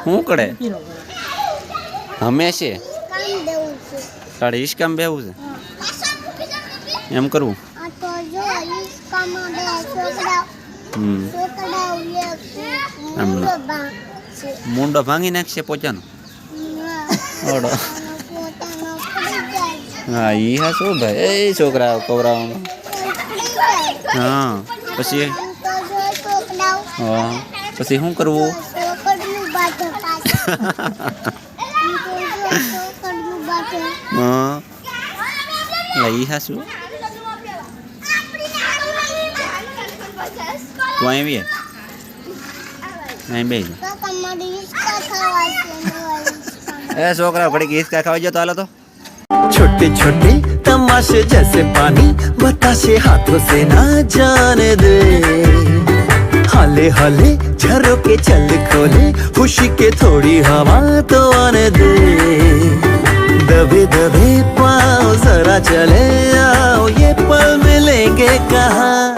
શું કરે હંમેશા તારે ઈસકામ બેવું છે એમ કરવું મુંડો ભાંગી નાખશે પોચાનો ઓડો હા ઈ હા શું ભાઈ એ છોકરા કવરાવામાં હા પછી હા પછી શું કરવું હા ઈ હા શું તું આવી બે ए छोकरा बड़ी इसका खावा जो तो हालो तो छोटे छोटे तमाशे जैसे पानी बताशे हाथों से ना जाने दे हाले हाले झरोके चल खोले खुशी के थोड़ी हवा तो आने दे दबे दबे पाँव जरा चले आओ ये पल मिलेंगे कहाँ